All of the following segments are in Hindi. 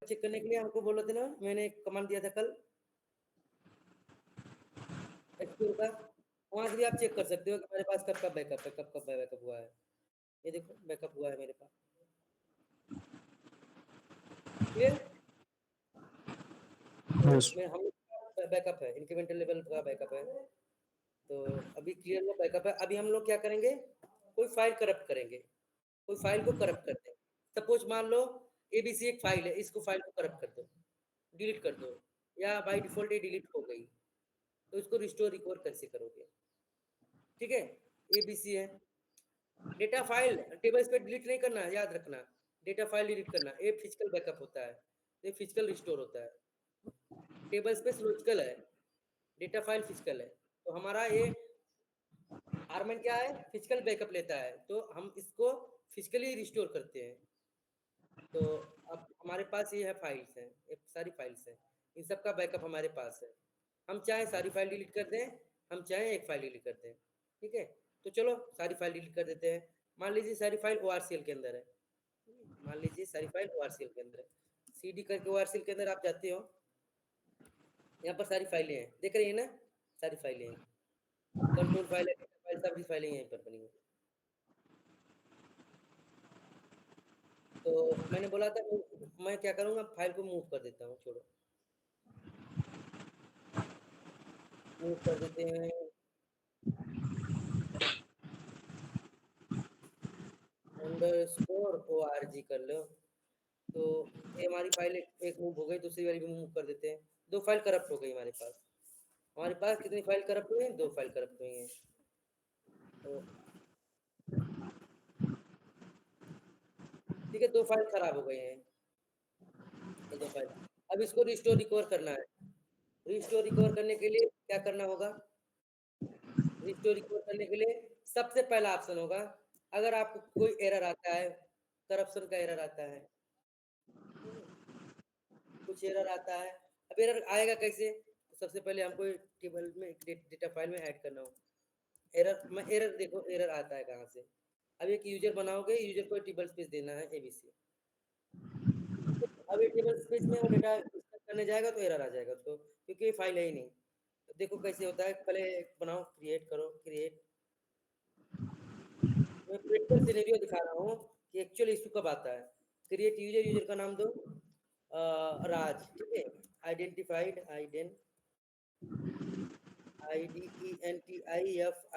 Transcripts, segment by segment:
चेक करने के लिए हमको बोला था ना, मैंने कमांड दिया था कल एसक्यूएल का, वहां से भी आप चेक कर सकते हो कि मेरे पास कब कब बैकअप है, कब कब बैकअप हुआ है। ये देखो बैकअप हुआ है मेरे पास। क्लियर? Yes. मैं हम बैकअप है, इंक्रीमेंटल लेवल का बैकअप है। तो अभी क्लियर हुआ बैकअप है। अभी हम लोग क्या करेंगे, कोई फाइल करप्ट करेंगे, कोई फाइल को करप्ट करते हैं। सपोज मान लो एबीसी एक फाइल है, इसको फाइल को करप्ट कर दो, डिलीट कर दो, या बाय डिफॉल्ट ये डिलीट हो गई, तो इसको रिस्टोर रिकवर कैसे करोगे? ठीक है, एबीसी है, data file table space delete नहीं करना, याद रखना, डेटा फाइल डिलीट करना, ये फिजिकल बैकअप होता है, ये फिजिकल रिस्टोर होता है। टेबल स्पेस लॉजिकल है, डेटा फाइल फिजिकल है। तो हमारा ये आर्मन क्या है, फिजिकल बैकअप लेता है, तो हम इसको फिजिकली रिस्टोर करते हैं। तो अब हमारे पास ये है फाइल्स हैं, ये सारी फाइल्स हैं, इन सब का बैकअप हमारे पास है। हम चाहे सारी फाइल डिलीट कर दें, हम चाहे एक फाइल डिलीट कर दें। ठीक है, तो चलो सारी फाइल डिलीट कर देते हैं। मान लीजिए सारी फाइल ORCL के अंदर है, मान लीजिए सारी फाइल ORCL के अंदर है, CD करके ORCL के अंदर आप जाते हो, यहाँ पर सारी फाइलें हैं, देख रही है ना, सारी फाइलें हैं, कंट्रोल फाइल है, डेटा फाइल, सभी फाइलें यहीं पर बनी हुई। तो मैंने बोला था मैं क्या करूँगा, फाइल को मूव कर देता हूँ, छोड़ो मूव कर देते हैं, _org कर लो। तो ये हमारी फाइल एक मूव हो गई, दूसरी वाली भी मूव कर देते हैं। 2 फाइल करप्ट हो गई हमारे पास। हमारे पास कितनी फाइल करप्ट हुई हैं? 2 फाइल करप्ट हुई हैं। तो ठीक है, 2 फाइल खराब हो गए हैं, ये 2 फाइल। अब इसको रिस्टोर रिकवर करना है। रिस्टोर रिकवर करने के लिए क्या करना होगा? रिस्टोर रिकवर करने के लिए सबसे पहला ऑप्शन होगा, अगर आपको कोई एरर आता है, करप्शन का एरर आता है, कुछ एरर आता है, अब एरर आएगा कैसे? तो सबसे पहले हमको टेबल में डेटा फाइल में ऐड करना होगा। एरर देखो, एरर आता है कहाँ से? अब एक यूजर बनाओगे, यूजर को टेबल स्पेस देना है एबीसी। अब ये टेबल स्पेस में वो डेटा करने जाएगा तो एरर आ जाएगा उसको, क्योंकि ये फाइल है ही नहीं। तो देखो कैसे होता है, पहले बनाओ, क्रिएट करो, क्रिएट। मैं प्रैक्टिकल सिनेरियो दिखा रहा हूँ कि एक्चुअल इशू कब आता है। क्रिएट यूजर, यूजर का नाम दो राज, ठीक है, आइडेंटिफाइड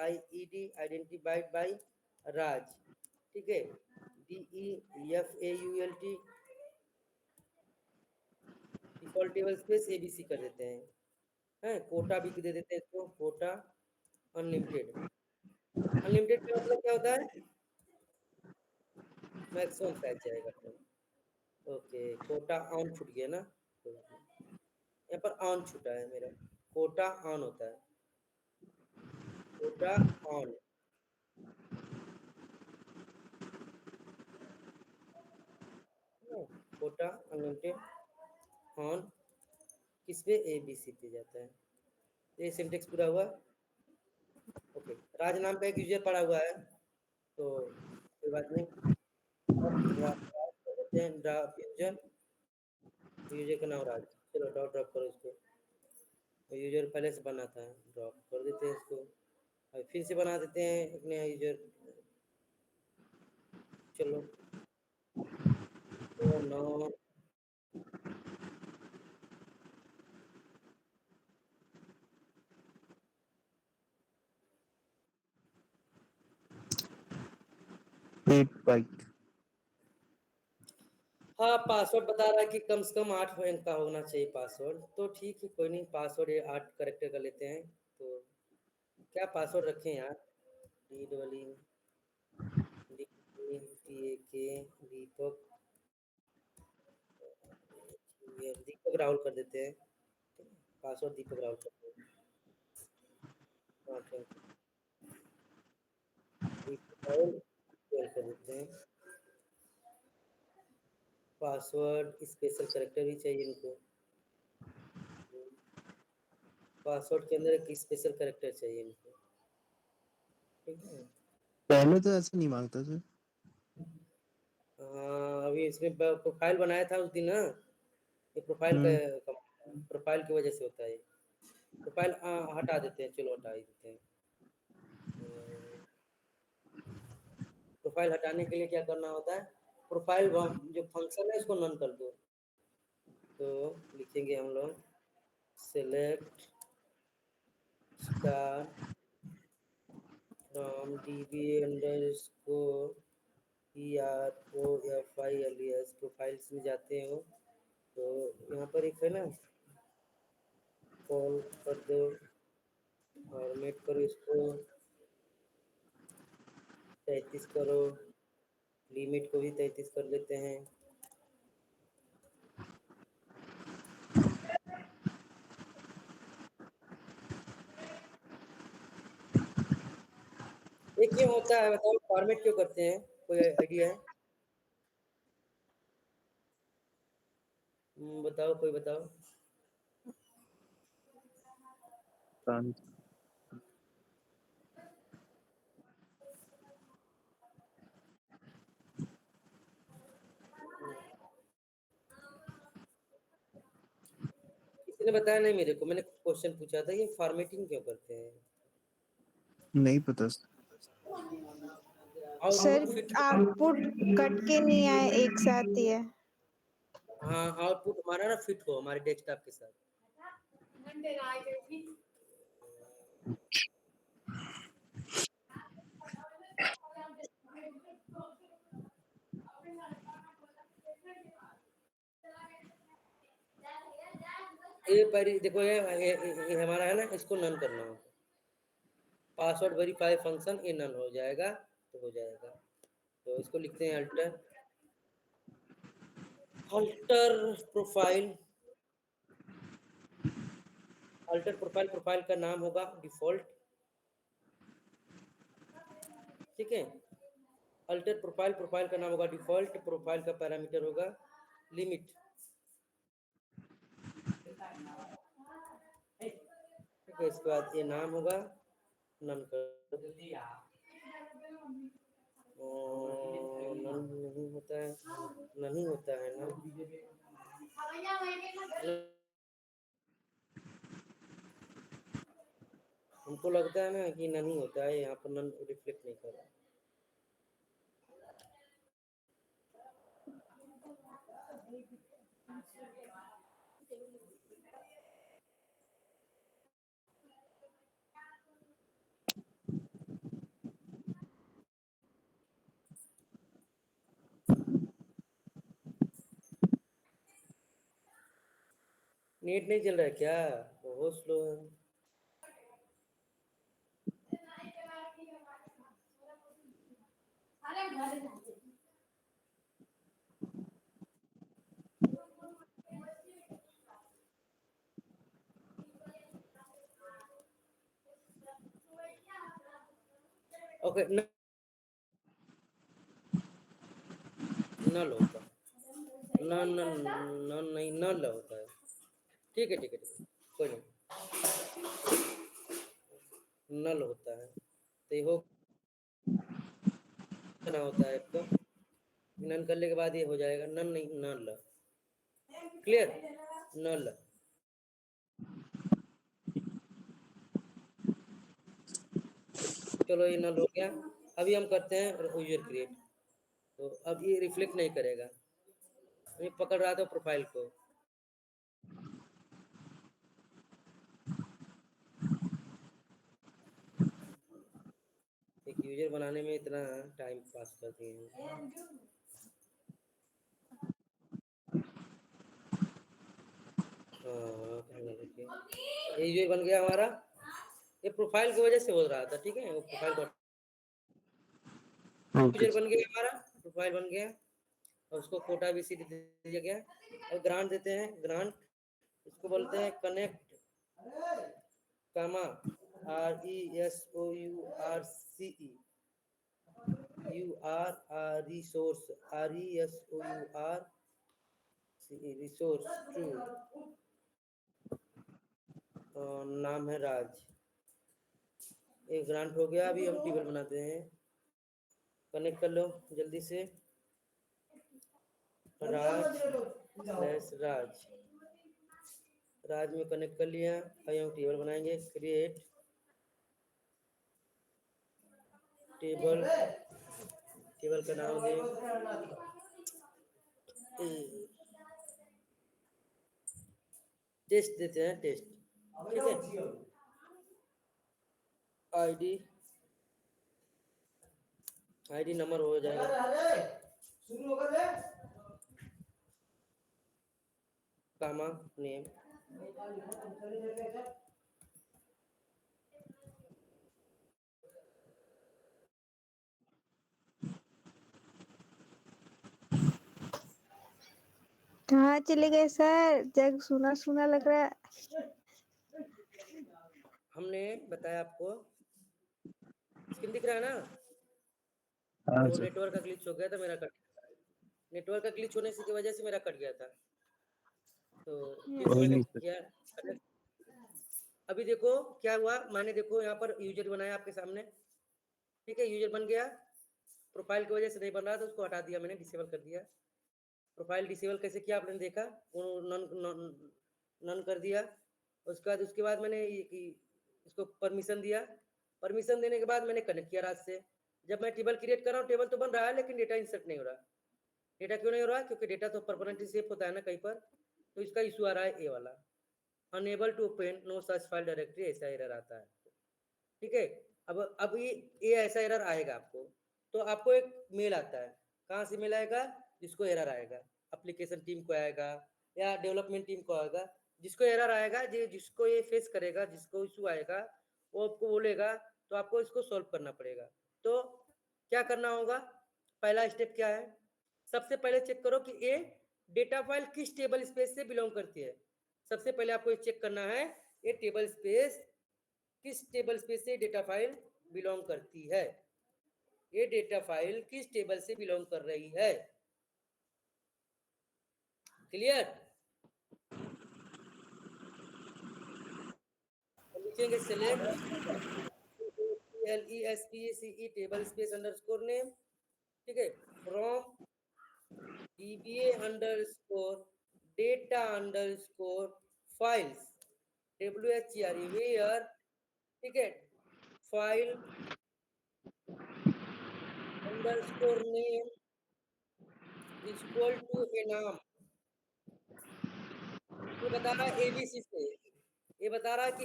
आइडेंटिफाइड बाय राज, ठीक है, DEFAULT, default table space ABC कर देते हैं, कोटा भी दे देते हैं इसको, कोटा अनलिमिटेड। अनलिमिटेड का मतलब क्या होता है? मैक्सिमम साइज जाएगा तो। ओके, कोटा ऑन छूट गया ना, यहाँ पर ऑन छूटा है मेरा, कोटा ऑन होता है, quota on, quota unlimited on किस पे? एबीसी पे जाता है। ये सिंटेक्स पूरा हुआ। ओके, राज नाम का एक यूजर पड़ा हुआ है, तो कोई बात नहीं, ड्रॉप यूजर, यूजर का नाम राज, चलो ड्रॉप करो इसको, यूजर पहले से बना था, ड्रॉप कर देते हैं इसको, और फिर से बना देते हैं एक नया यूजर, चलो तो नो, बाइक। हाँ पासवर्ड बता रहा है कि कम से कम 8 अंक का होना चाहिए पासवर्ड, तो ठीक है कोई नहीं, पासवर्ड ये 8 करेक्टर का लेते हैं। तो क्या पासवर्ड रखें यार? दीपक, दीपक राहुल कर देते हैं, पासवर्ड दीपक राहुल कर देते हैं, 8 अंक, दीपक राहुल 12 कर देते हैं। पासवर्ड स्पेशल करेक्टर भी चाहिए इनको, पासवर्ड के अंदर एक स्पेशल करेक्टर चाहिए इनको, ठीक है। पहले तो ऐसे नहीं मांगता सर। हाँ, अभी इसमें प्रोफाइल बनाया था उस दिन ना, ये प्रोफाइल का प्रोफाइल की वजह से होता है। प्रोफाइल हटा देते हैं, चलो हटा ही देते हैं। प्रोफाइल हटाने के लिए क्या करना होता है, प्रोफाइल जो फंक्शन है इसको नन कर दो। तो लिखेंगे हम लोग select star from db underscore PROFILES profiles में जाते हो तो यहाँ पर एक है ना, कॉल कर दो, फॉर्मेट करो इसको, 33 करो, लिमिट को भी 33 कर लेते हैं। ये क्यों होता है बताओ, फॉर्मेट क्यों करते हैं, कोई आइडिया है? बताओ, कोई बताओ। किसी ने बताया नहीं मेरे को, मैंने क्वेश्चन पूछा था, ये फॉर्मेटिंग क्यों करते हैं? नहीं पता। Sir output fit, output cut के नहीं आए, एक साथ ही है। हाँ आउटपुट हमारा ना फिट हो हमारे डेस्कटॉप के साथ। ये पहले देखो, ये हमारा है ना, इसको नन करना हो, पासवर्ड वेरीफाई फंक्शन ये नन हो जाएगा तो हो जाएगा। तो इसको लिखते हैं alter profile. Alter profile, profile का नाम होगा डिफॉल्ट, ठीक है। अल्टर प्रोफाइल, प्रोफाइल का नाम होगा डिफॉल्ट, प्रोफाइल का पैरामीटर होगा लिमिट, ठीक है। इसके बाद ये नाम होगा नन कर, नन नहीं होता है, नहीं होता है ना, हमको लगता है ना कि नन ही होता है, यहाँ पर नन रिफ्लेक्ट नहीं कर रहा। नेट नहीं चल रहा है क्या? बहुत स्लो है। ओके, नल होता है, नन नन नन नहीं, नल होता है, ठीक है ठीक है ठीक है, कोई नहीं, नल होता है। तो ये हो ना होता है आपको, नन करने के बाद ये हो जाएगा नन नहीं, नल। क्लियर, नल। चलो ये नल हो गया। अभी हम करते हैं यूजर क्रिएट। तो अब ये रिफ्लेक्ट नहीं करेगा, ये पकड़ रहा था प्रोफाइल को। एक यूजर बनाने में इतना टाइम पास करती हैं। ये यूजर बन गया हमारा, ये प्रोफाइल की वजह से हो रहा था, ठीक है। वो प्रोफाइल को यूजर बन गया हमारा, प्रोफाइल बन गया, और उसको कोटा भी दे दिया गया। और ग्रांट देते हैं, ग्रांट इसको बोलते हैं connect comma RESOURCE, resource, RESOURCE resource to, नाम है राज। एक ग्रांट हो गया। अभी हम टेबल बनाते हैं, कनेक्ट कर लो जल्दी से, राज स्लैश राज, राज में कनेक्ट कर लिया। अब हम टेबल बनाएंगे, क्रिएट टेबल, टेबल का नाम दें टेस्ट देते हैं, टेस्ट, ठीक है। आईडी, आईडी नंबर हो जाएगा, कामा नेम, कहाँ चले गए सर? जग सुना सुना लग रहा है। हमने बताया आपको, स्क्रीन दिख रहा है ना? हाँ वो सर। नेटवर्क का ग्लिच हो गया था, मेरा कट गया था। नेटवर्क का ग्लिच होने की वजह से मेरा कट गया था, तो फिर से कोई मैंने नहीं सर। किया। अभी देखो क्या हुआ, मैंने देखो यहाँ पर यूजर बनाया आपके सामने, ठीक है। यूजर बन गया, प्रोफाइल की वजह से नहीं बन रहा था, उसको हटा दिया मैंने, डिसेबल कर दिया। प्रोफाइल डिसेबल कैसे किया आपने देखा, वो नन कर दिया। उसके बाद मैंने इसको परमिशन दिया। परमिशन देने के बाद मैंने कनेक्ट किया रात से। जब मैं टेबल क्रिएट कर रहा हूँ, टेबल तो बन रहा है लेकिन डेटा इंसर्ट नहीं हो रहा। डेटा क्यों नहीं हो रहा? क्योंकि डेटा तो परमानेंटली सेव होता है ना कहीं पर, तो इसका इशू आ रहा है, ये वाला unable to open no such file directory, ऐसा एरर आता है, ठीक है। अब ये ऐसा एरर आएगा आपको, तो आपको एक मेल आता है। कहाँ से मेल आएगा? जिसको एरर आएगा, एप्लीकेशन टीम को आएगा या डेवलपमेंट टीम को आएगा। जिसको एरर आएगा, जिसको ये फेस करेगा, जिसको इशू आएगा, वो आपको बोलेगा, तो आपको इसको सॉल्व करना पड़ेगा। तो क्या करना होगा? पहला स्टेप क्या है? सबसे पहले चेक करो कि ये डेटा फाइल किस टेबल स्पेस से बिलोंग करती है। सबसे पहले आपको ये चेक करना है, ये टेबल स्पेस किस टेबल स्पेस से डेटा फाइल बिलोंग करती है। ये डेटा फाइल किस टेबल से बिलोंग कर रही है। क्लियर? लिखेंगे select LESPACE table space underscore name, ठीक है, from DBA underscore data underscore files WHERE where, ठीक है, file underscore name equal to a नाम। ये बता रहा है ABC से, ये बता रहा है कि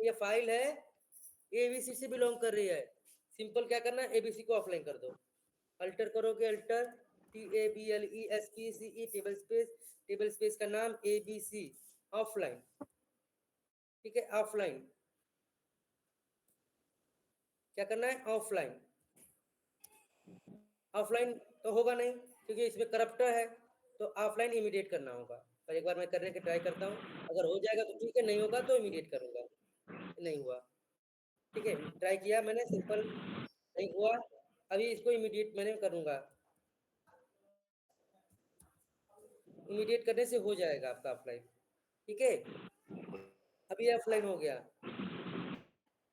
ये फाइल है ABC से बिलोंग कर रही है। सिंपल क्या करना है, ABC को ऑफलाइन कर दो। अल्टर करोगे, अल्टर TABLESPCE टेबल स्पेस का नाम ABC ऑफलाइन, ठीक है, ऑफलाइन। क्या करना है? ऑफलाइन। ऑफलाइन तो होगा नहीं क्योंकि इसमें करप्टर है, तो ऑफलाइन इमीडिएट करना होगा। पर एक बार मैं करने की ट्राई करता हूँ, अगर हो जाएगा तो ठीक है, नहीं होगा तो इमीडिएट करूंगा। नहीं हुआ, ठीक है, ट्राई किया मैंने, सिंपल नहीं हुआ। अभी इसको इमीडिएट मैंने करूंगा, इमीडिएट करने से हो जाएगा आपका ऑफलाइन, ठीक है। अभी ऑफलाइन हो गया।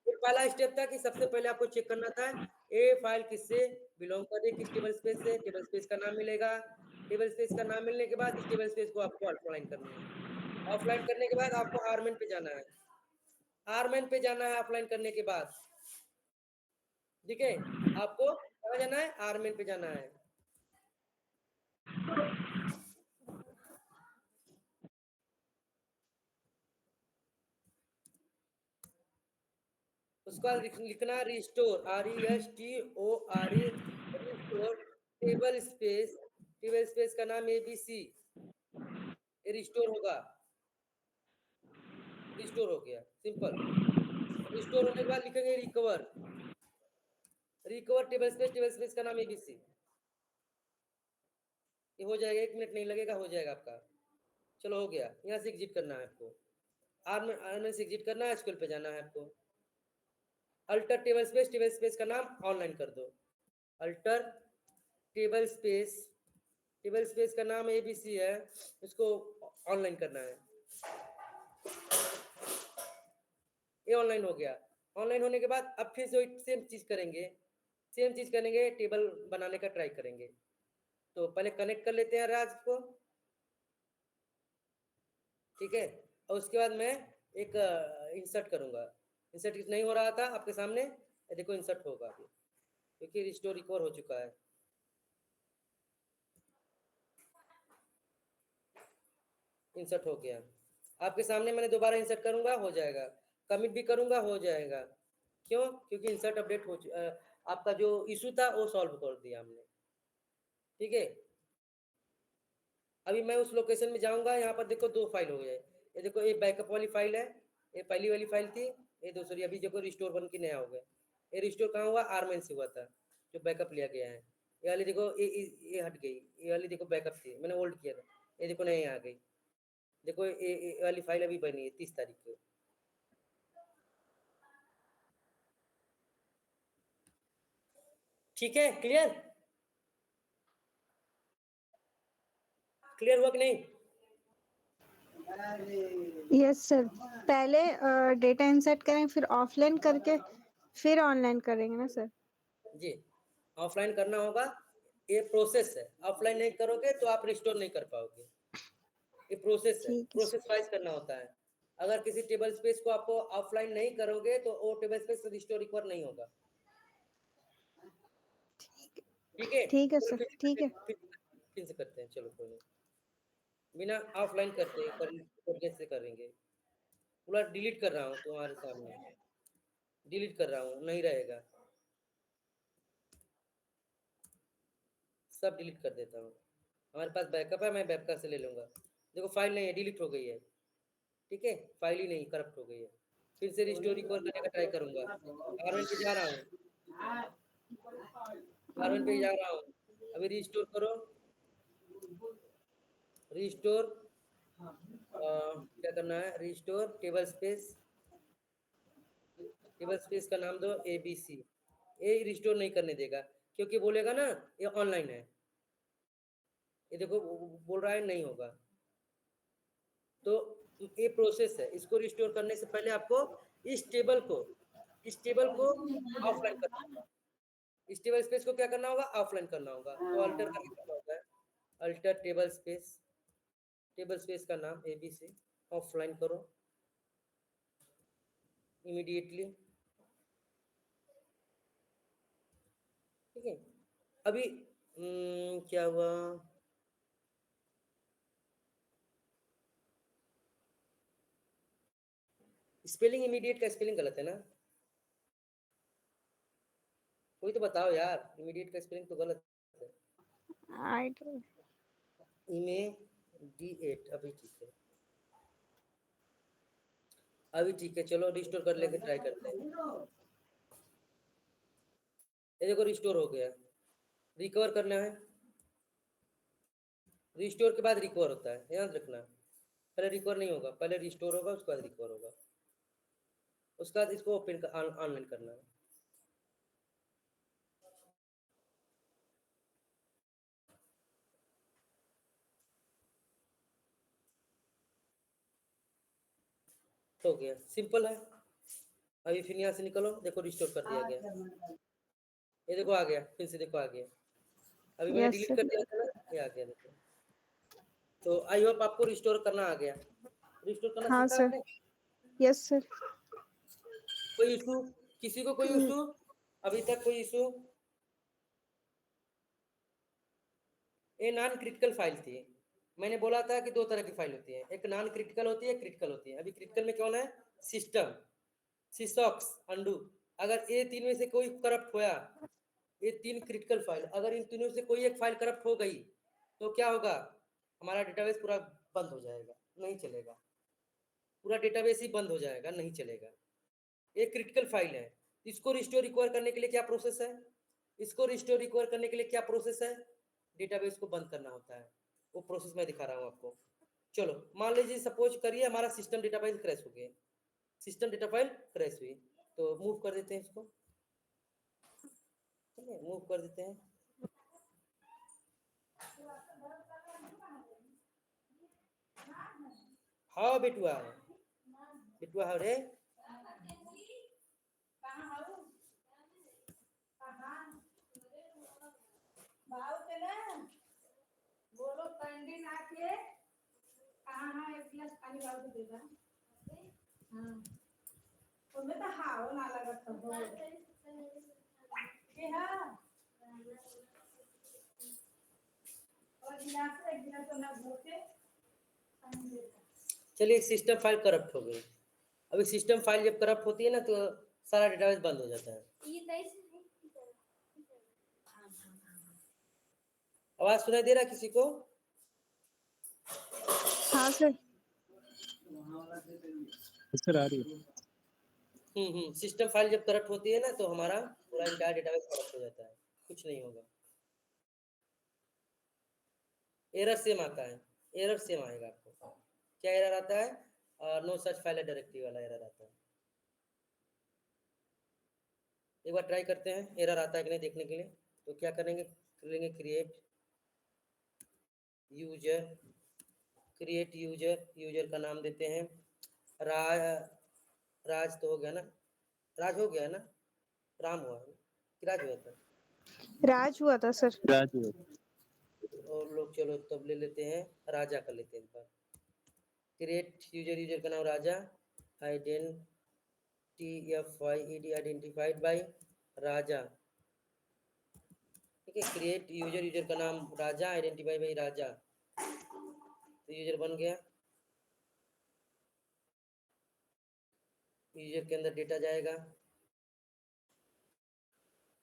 फिर पहला स्टेप था कि सबसे पहले आपको चेक करना था ये फाइल किससे बिलोंग कर रही है, किस टेबल स्पेस से। टेबल स्पेस का नाम मिलेगा, टेबल स्पेस का नाम मिलने के बाद इस टेबल स्पेस को आपको ऑफलाइन करना है। ऑफलाइन करने के बाद आपको आरमेन पे जाना है, आरमेन पे जाना है ऑफलाइन करने के बाद, ठीक है। आपको कहाँ जाना है? आरमेन पे जाना है। उसका लिखना restore RESTORE restore table space, table space का नाम ABC, ये रिस्टोर होगा। रिस्टोर हो गया, सिंपल। रिस्टोर होने के बाद लिखेंगे रिकवर, रिकवर टेबल स्पेस का नाम ABC। ये हो जाएगा, 1 मिनट नहीं लगेगा, हो जाएगा आपका। चलो हो गया। यहाँ से एग्जिट करना है आपको, आर में से एग्जिट करना है, SQL पे जाना है आपको। अल्टर टेबल स्पेस का नाम ऑनलाइन कर दो। अल्टर टेबल स्पेस का नाम ABC है, इसको ऑनलाइन करना है। ये ऑनलाइन हो गया। ऑनलाइन होने के बाद अब फिर से सेम चीज करेंगे, टेबल बनाने का ट्राई करेंगे। तो पहले कनेक्ट कर लेते हैं राज को, ठीक है। और उसके बाद मैं एक इंसर्ट करूंगा। इंसर्ट नहीं हो रहा था आपके सामने, देखो इंसर्ट होगा अभी, क्योंकि रिस्टोर रिकवर हो चुका है। इंसर्ट हो गया आपके सामने, मैंने दोबारा इंसर्ट करूंगा हो जाएगा, कमिट भी करूंगा हो जाएगा। क्यों? क्योंकि इंसर्ट अपडेट हो आपका जो इशू था वो सॉल्व कर दिया हमने। ठीक है, अभी मैं उस लोकेशन में जाऊंगा। यहाँ पर देखो 2 फाइल हो गए, ये देखो ये बैकअप वाली फाइल है, ये पहली वाली फाइल थी, ये दूसरी अभी देखो रिस्टोर बन के नया हो गया। ये रिस्टोर कहाँ हुआ? आरमेन से हुआ था, जो बैकअप लिया गया है। ये वाली देखो ये हट गई, ये वाली देखो बैकअप थी, मैंने होल्ड किया था, ये देखो नई आ गई। देखो ये वाली फाइल अभी बनी है 30 तारीख को। ठीक है, क्लियर? क्लियर हुआ कि नहीं? यस सर, पहले डेटा इंसर्ट करें, फिर ऑफलाइन करके फिर ऑनलाइन करेंगे ना सर? जी, ऑफलाइन करना होगा, ये प्रोसेस है। ऑफलाइन नहीं करोगे तो आप रिस्टोर नहीं कर पाओगे, ये प्रोसेस है, ठीक है प्रोसेस वाइज करना होता है। अगर किसी टेबल स्पेस को आपको ऑफलाइन नहीं करोगे तो वो टेबल स्पेस रिस्टोर रिकवर नहीं होगा। ठीक है, ठीक है चलो सर, ठीक है। फिर से करते हैं, चलो कोई नहीं, बिना ऑफलाइन करके से करेंगे। पूरा डिलीट कर रहा हूँ तुम्हारे सामने, डिलीट कर रहा हूँ, नहीं रहेगा, सब डिलीट कर देता हूँ। हमारे पास बैकअप है, मैं बैकअप से ले लूँगा। देखो फाइल नहीं है, डिलीट हो गई है। ठीक है, फाइल ही नहीं, करप्ट हो गई है। फिर से रिस्टोर रिकवर करने का ट्राई करूँगा। R1 पे जा रहा हूँ, R1 पे जा रहा हूँ, अभी रिस्टोर करो, रिस्टोर क्या करना है? Restore table space, table space का नाम दो ABC। ये रिस्टोर नहीं करने देगा, क्योंकि बोलेगा ना ये ऑनलाइन है। ये देखो बोल रहा है नहीं होगा। तो ये प्रोसेस है, इसको रिस्टोर करने से पहले आपको इस टेबल को ऑफलाइन करना होगा। इस टेबल स्पेस को क्या करना होगा? ऑफलाइन करना होगा। तो अल्टर करके करना होगा है, अल्टर टेबल स्पेस का नाम ABC, ऑफलाइन करो इमीडिएटली। ठीक है, अभी क्या हुआ? स्पेलिंग इमीडिएट का स्पेलिंग गलत है ना? कोई तो बताओ यार, इमीडिएट का स्पेलिंग तो गलत है। I don't. इमीडिएट, अभी ठीक है, अभी ठीक है। चलो रिस्टोर कर लेके ट्राई करते हैं। ये देखो रिस्टोर हो गया। रिकवर करना है, रिस्टोर के बाद रिकवर होता है, याद रखना। पहले रिकवर नहीं होगा, पहले रिस्टोर होगा उसके बाद रिकवर होगा, उसके बाद इसको ओपन ऑनलाइन करना है। हो गया, सिंपल है। अभी फिर यहाँ से निकलो, देखो रिस्टोर कर दिया गया, ये देखो आ गया, फिर से देखो आ गया। अभी मैंने यस डिलीट सर। कर दिया था ना, ये आ गया देखो। तो आई होप आपको रिस्टोर करना आ गया। रिस्टोर करना हाँ सीखा सर। आपने? Yes sir. कोई इशू? किसी को कोई इशू अभी तक? कोई इशू? ये नॉन क्रिटिकल फाइल थी। मैंने बोला था कि 2 तरह की फाइल होती है, एक नॉन क्रिटिकल होती है, क्रिटिकल होती है। अभी क्रिटिकल में कौन है? System, sysaux, undo. अगर ये 3 में से कोई करप्ट होया, ये 3 क्रिटिकल फाइल, अगर इन तीनों से कोई एक फाइल करप्ट हो गई तो क्या होगा? हमारा डेटाबेस पूरा बंद हो जाएगा, नहीं चलेगा, पूरा डेटाबेस ही बंद हो जाएगा, नहीं चलेगा। एक क्रिटिकल फाइल है, इसको रिस्टोर रिकवर करने के लिए क्या प्रोसेस है? इसको रिस्टोर रिकवर करने के लिए क्या प्रोसेस है? डेटाबेस को बंद करना होता है, वो प्रोसेस मैं दिखा रहा हूँ आपको। चलो मान लीजिए, सपोज करिए हमारा सिस्टम डेटा फाइल क्रैश हो गया, सिस्टम डेटा फाइल क्रैश हुई, तो मूव कर देते हैं इसको। ठीक है, मूव कर देते हैं। हाँ बेटुआ, बेटुआ रे, बोलो कैंडी ना के कहाँ है एक गिलास चलिए सिस्टम फाइल करप्ट हो गई। अभी सिस्टम फाइल जब करप्ट होती है ना तो सारा डेटाबेस बंद हो जाता है। आवाज सुनाई दे रहा है किसी को? हाँ सर। सर आ रही है। सिस्टम फाइल जब करप्ट होती है ना तो हमारा पूरा इंटायर डेटाबेस करप्ट हो जाता है, कुछ नहीं होगा। एरर सेम आता है, एरर सेम आएगा आपको। क्या एरर आता है? नो सच फाइल डायरेक्टरी वाला एरर आता है। एक बार ट्राई करते हैं एरर आता है कि नहीं देखने के लिए। तो क्या करेंगे, करेंगे create user, create user, user का नाम देते हैं राज। राज तो हो गया ना, राज हो गया ना, राम हुआ है कि राज हुआ था? राज हुआ था सर। राजू और लोग चलो तब ले लेते हैं राजा का लेते हैं इस बार। क्रिएट यूजर, यूजर का नाम राजा, आइडेंटिफाइड बाय राजा। ठीक है, क्रिएट यूजर, यूजर का नाम राजा, आइडेंटिफाई बाय राजा। तो यूजर बन गया। यूजर के अंदर डेटा जाएगा,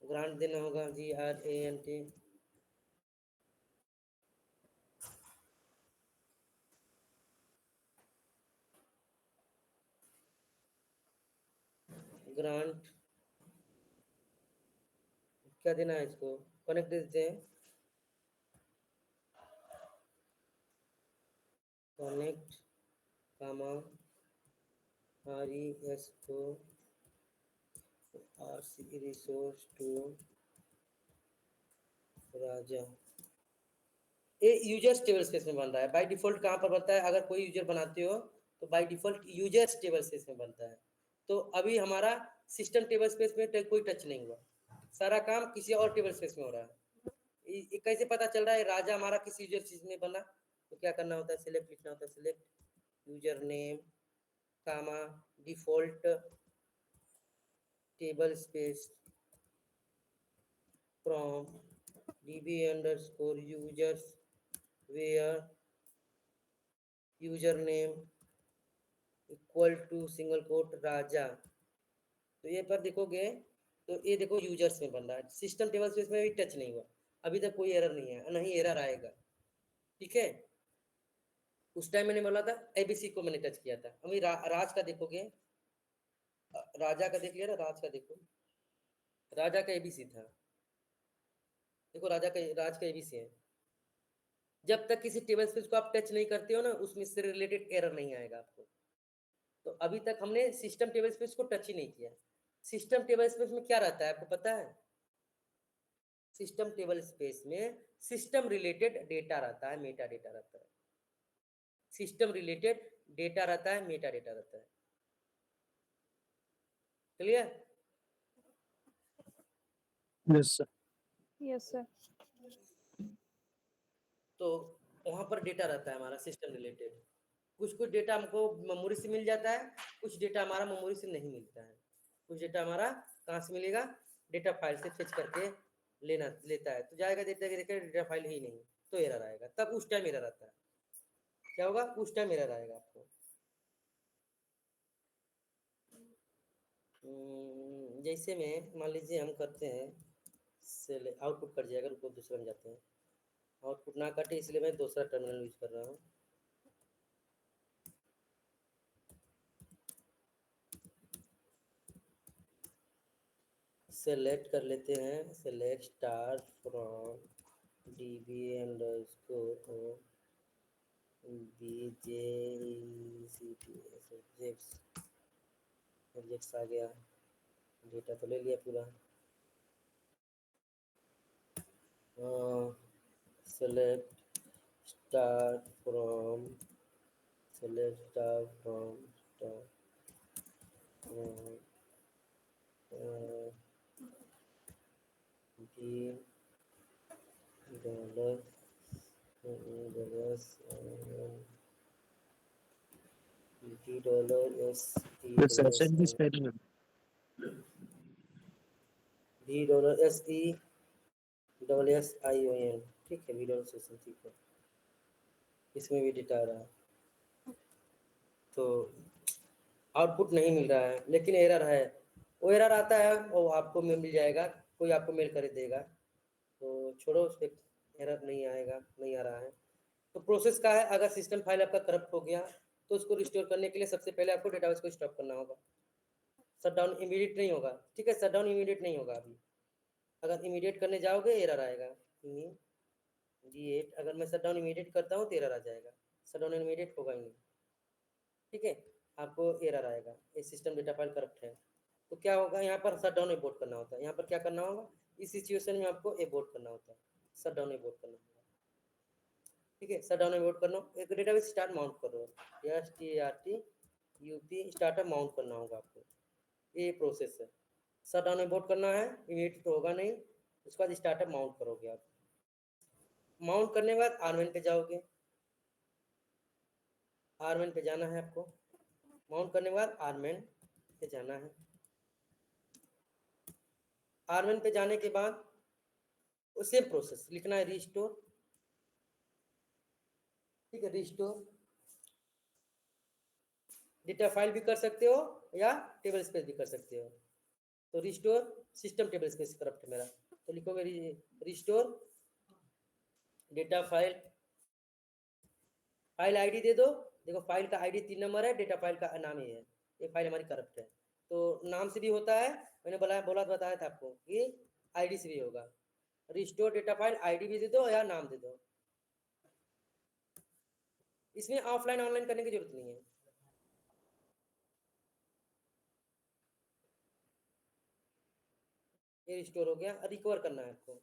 ग्रांट देना होगा GRANT। ग्रांट क्या देना है इसको, कनेक्ट देते हैं, कनेक्ट कामा RES को RC रिसोर्स टू राजा। ये यूजर्स टेबल स्पेस में बन रहा है बाय डिफॉल्ट। कहाँ पर बनता है? अगर कोई यूजर बनाते हो तो by default users table space में बनता है। तो अभी हमारा सिस्टम टेबल स्पेस में कोई टच नहीं हुआ, सारा काम किसी और टेबल स्पेस में हो रहा है। ये कैसे पता चल रहा है राजा हमारा किस यूजर चीज में बना? तो क्या करना होता है, सिलेक्ट लिखना होता है, select user name comma default table space from DB_users where user name equal to single quote Raja. तो ये पर देखोगे तो ये देखो यूजर्स में बन रहा है, सिस्टम टेबल स्पेस में भी टच नहीं हुआ, अभी तक कोई एरर नहीं है, नहीं एरर आएगा। ठीक है, उस टाइम मैंने बोला था ABC को मैंने टच किया था। अभी राज का देखोगे, राजा का देख लिया ना, राज का देखो, राजा का ABC था। देखो राज का ABC है। जब तक किसी टेबल स्पेस को आप टच नहीं करते हो ना उसमें से रिलेटेड एरर नहीं आएगा आपको। तो अभी तक हमने सिस्टम टेबल स्पेस को टच ही नहीं किया। सिस्टम टेबल स्पेस में क्या रहता है आपको पता है? सिस्टम टेबल स्पेस में सिस्टम रिलेटेड डेटा रहता है, मेटा डेटा रहता है। सिस्टम रिलेटेड डेटा रहता है, मेटा डेटा रहता है। Clear? Yes sir. Yes sir. तो वहां पर डेटा रहता है हमारा सिस्टम रिलेटेड। कुछ कुछ डेटा हमको मेमोरी से मिल जाता है, कुछ डेटा हमारा मेमोरी से नहीं मिलता है। कुछ डेटा हमारा कहाँ से मिलेगा? डेटा फाइल से फेच करके लेता है। तो जाएगा डेटा फाइल ही नहीं, तो एरर आएगा। तब उस टाइम एरर आता है। क्या होगा? उस टाइम एरर आएगा आपको। जैसे में मान लीजिए हम करते हैं सेल, आउटपुट कट जाएगा, रुको दूसरा में जाते हैं। आउटपुट ना कटे इसलिए मैं दूसरा टर्मिनल यूज कर रहा हूँ। सेलेक्ट कर लेते हैं, select star from DB_BJCT objects आ गया, डेटा तो ले लिया पूरा। Select star from B dollar $SE The session is very good. $SESSION, ठीक है, वीडियो सेशन, ठीक है, इसमें भी डेटा आ रहा है, तो आउटपुट नहीं मिल रहा है, लेकिन एरर है। वो एरर आता है वो आपको मिल जाएगा, कोई आपको मेल कर देगा, तो छोड़ो, उस पर एरर नहीं आएगा, नहीं आ रहा है। तो प्रोसेस का है, अगर सिस्टम फाइल आपका करप्ट हो गया तो उसको रिस्टोर करने के लिए सबसे पहले आपको डेटाबेस को स्टॉप करना होगा। शटडाउन इमीडिएट नहीं होगा, ठीक है, शटडाउन इमीडिएट नहीं होगा अभी। अगर इमीडिएट करने जाओगे एरर आएगा, इमीडिएट, अगर मैं शटडाउन इमीडिएट करता हूँ तो एरर आ जाएगा, शटडाउन इमीडिएट होगा ही नहीं, ठीक है, आपको एरर आएगा, ये सिस्टम डेटा फाइल करप्ट है। तो क्या होगा, यहाँ पर शटडाउन एबोर्ट करना होता है, यहाँ पर क्या करना होगा, इस सिचुएशन में आपको एबोर्ट करना होता है, शटडाउन एबोर्ट करना होगा, ठीक है, शटडाउन एबोर्ट करना, एक डेटाबेस स्टार्ट माउंट करो, START स्टार्टअप माउंट करना होगा आपको, ये प्रोसेस है। शटडाउन एबोर्ट करना है, इमीडिएट तो होगा नहीं, उसके बाद स्टार्टअप माउंट करोगे आप। माउंट करने के बाद आरमेन पे जाओगे, आरमेन पे जाना है आपको, माउंट करने के बाद आरमेन पे जाना है। आरमेन पे जाने के बाद सेम प्रोसेस लिखना है, रिस्टोर, ठीक है, रिस्टोर डेटा फाइल भी कर सकते हो या टेबल स्पेस भी कर सकते हो। तो restore system table space corrupt है मेरा, तो लिखोगे restore data file, file ID दे दो, देखो फाइल का आईडी 3 नंबर है, डेटा फाइल का नाम ही है, ये फाइल हमारी करप्ट है। तो नाम से भी होता है, मैंने बताया था आपको कि आईडी से भी होगा। रिस्टोर डेटा फाइल आईडी भी दे दो या नाम दे दो, इसमें ऑफलाइन ऑनलाइन करने की जरूरत नहीं है। ये रिस्टोर हो गया, रिकवर करना है आपको।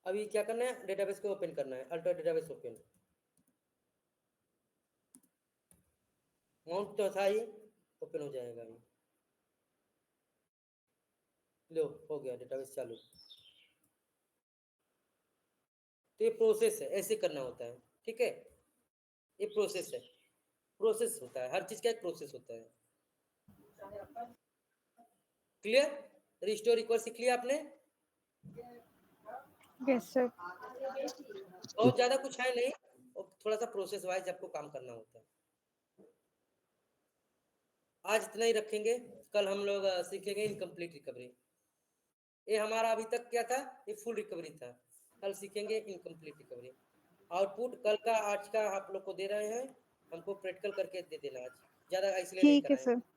अभी क्या करना है, डेटाबेस को ओपन करना है, अल्ट्रा डेटाबेस ओपन, माउंट तो था ही, ओपन हो जाएगा ये, लो हो गया डेटाबेस चालू। तो ये प्रोसेस है, ऐसे करना होता है, ठीक है, ये प्रोसेस है, प्रोसेस होता है, हर चीज का एक प्रोसेस होता है। क्लियर, रिस्टोर रिकवर सीख लिया आपने? Yes sir. बहुत ज्यादा कुछ है नहीं, और थोड़ा सा प्रोसेस वाइज आपको काम करना होता है। आज इतना ही रखेंगे, कल हम लोग सीखेंगे इनकम्प्लीट रिकवरी। ये हमारा अभी तक क्या था, ये फुल रिकवरी था, कल सीखेंगे इनकम्प्लीट रिकवरी। आउटपुट कल का आज का आप लोग को दे रहे हैं, हमको प्रैक्टिकल करके दे देना आज, ज्यादा इसलिए नहीं ठीक है कराएंगे। सर।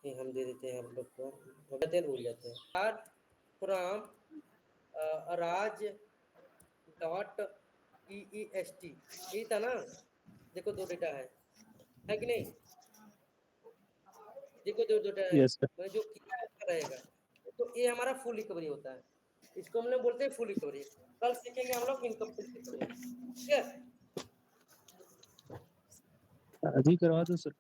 ये हम दे देते हैं आप लोग को, कहते हैं भूल जाते हैं। फ्रॉम राज डॉट EEST, यही था ना, देखो दो डेटा है कि नहीं, देखो दो डेटा है, Yes, sir. मैं जो किया है उसका रहेगा। तो ये हमारा फुल रिकवरी होता है, इसको हम लोग बोलते हैं फुल रिकवरी। कल सीखेंगे हम लोग इनकम्प्लीट रिकवरी, ठीक है। अभी करवा दो सर।